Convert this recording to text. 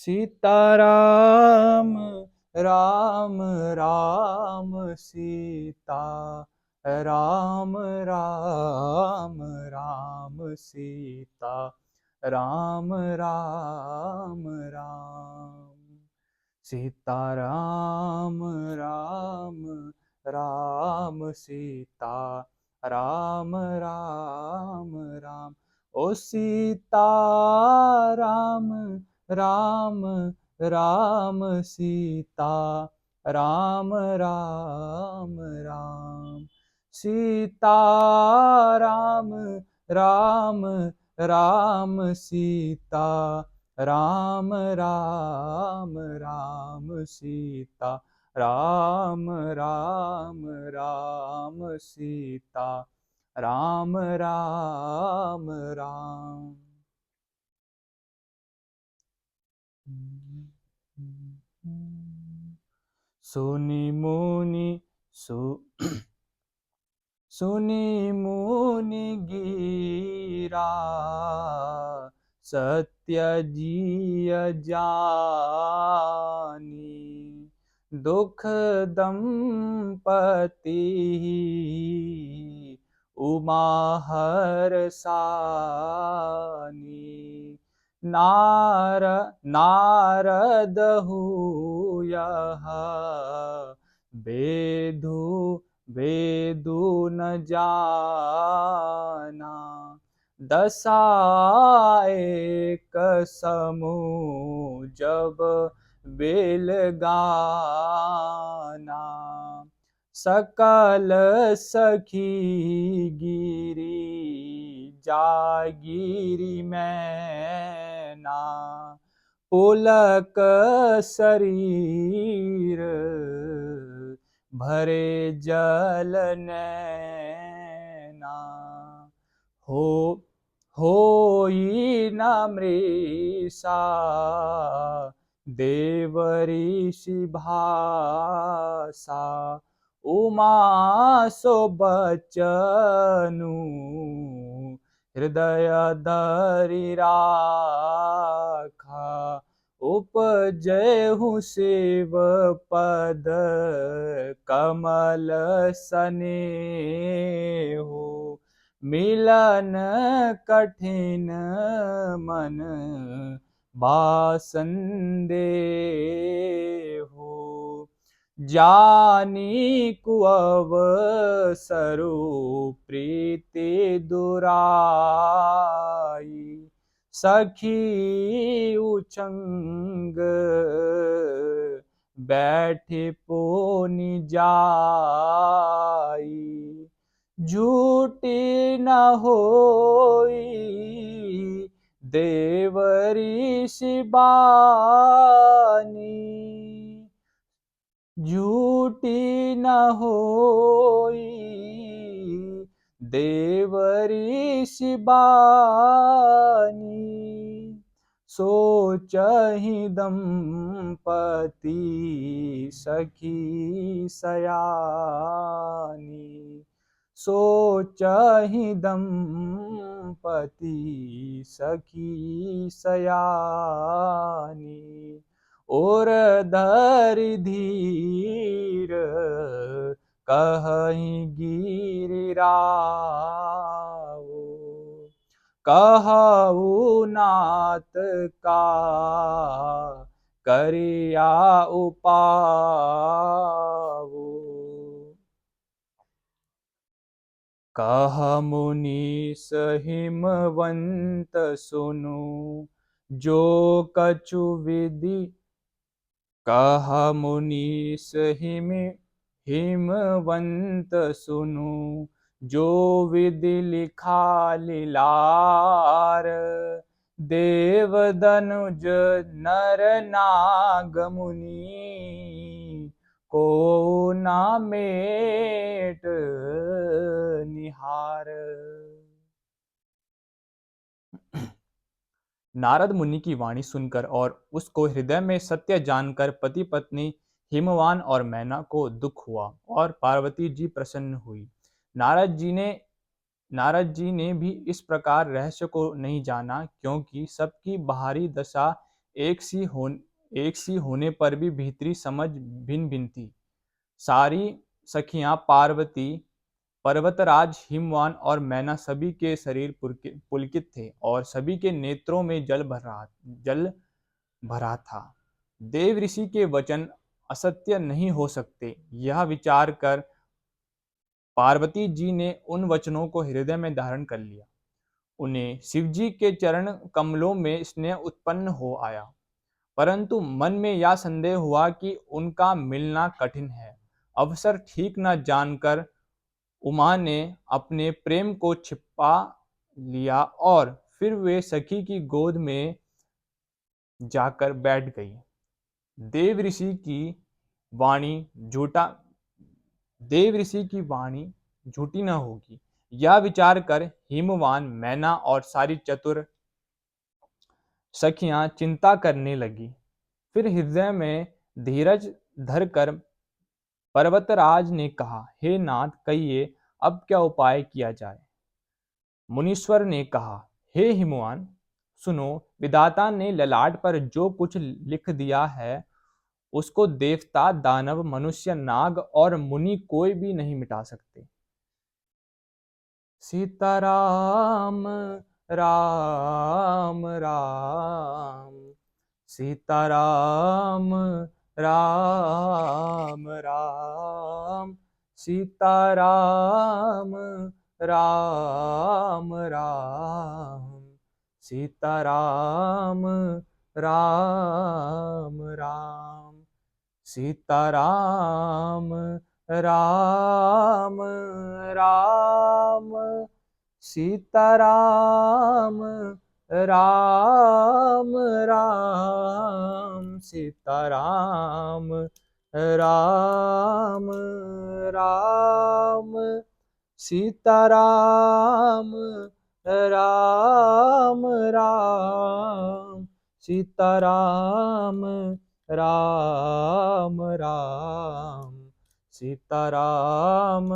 सीताराम राम राम सीता राम राम राम सीता राम राम राम सीता राम राम राम सीता राम राम राम ओ सीता राम राम राम सीता राम राम राम सीता राम राम राम सीता राम राम राम सीता राम राम राम सीता राम राम राम। सुनी मुनि सु सुनी मुनि गिरा सत्य जिय जानी दुख दंपति उमा हर सानी नारद यह बेधु वेदु न जाना दशा एक समूह जब बेल गाना सकल सखी गिरी जागिरी मैना पुलक शरीर भरे जल नैना होई न मृषा देव ऋषि भाषा उमा सो बचनु हृदय धरि राखा उपजहु शिव पद कमल सनेहु मिलन कठिन मन बासंदेहु जानी कुअवसरु प्रीति दुराई सखी उचंग बैठे पुनि जाई झूठी न होई देव ऋषि बानी झूठी न होई देव ऋषि बानी सोचहि दंपति सखी सयानी सोचहि दंपति सखी सयानी और धरि धीर कहि गिरिराओ कहु नाथ का करिया उपाओ कह मुनीस हिमवंत सुनु जो कछु विधि कह मुनीस हिमवंत सुनु जो विधि लिखा लीलार देव दनुज नर नाग मुनि को ना मेट निहार। नारद मुनि की वाणी सुनकर और उसको हृदय में सत्य जानकर पति पत्नी हिमवान और मैना को दुख हुआ और पार्वती जी प्रसन्न हुई। नारद जी ने भी इस प्रकार रहस्य को नहीं जाना, क्योंकि सबकी बाहरी दशा एक सी होने पर भी भीतरी समझ भिन्न भिन्न थी। सारी सखियां पार्वती, पर्वतराज, हिमवान और मैना सभी के शरीर पुलकित थे और सभी के नेत्रों में जल भरा था। देव ऋषि के वचन असत्य नहीं हो सकते, यह विचार कर पार्वती जी ने उन वचनों को हृदय में धारण कर लिया। उन्हें शिवजी के चरण कमलों में स्नेह उत्पन्न हो आया, परंतु मन में यह संदेह हुआ कि उनका मिलना कठिन है। अवसर ठीक न जानकर उमा ने अपने प्रेम को छिपा लिया और फिर वे सखी की गोद में जाकर बैठ गई। देव ऋषि की वाणी झूठा देव ऋषि की वाणी झूठी न होगी, यह विचार कर हिमवान, मैना और सारी चतुर सखियां चिंता करने लगी। फिर हृदय में धीरज धरकर पर्वतराज ने कहा, हे नाथ, कहिए अब क्या उपाय किया जाए। मुनीश्वर ने कहा, हे हिमवान, सुनो, विधाता ने ललाट पर जो कुछ लिख दिया है उसको देवता, दानव, मनुष्य, नाग और मुनि कोई भी नहीं मिटा सकते। सीताराम राम राम, सीताराम राम राम, सीताराम राम राम, सीताराम राम राम, सीताराम राम राम, सीताराम राम राम, सीताराम राम राम, सीताराम राम राम, सीताराम राम राम, सीताराम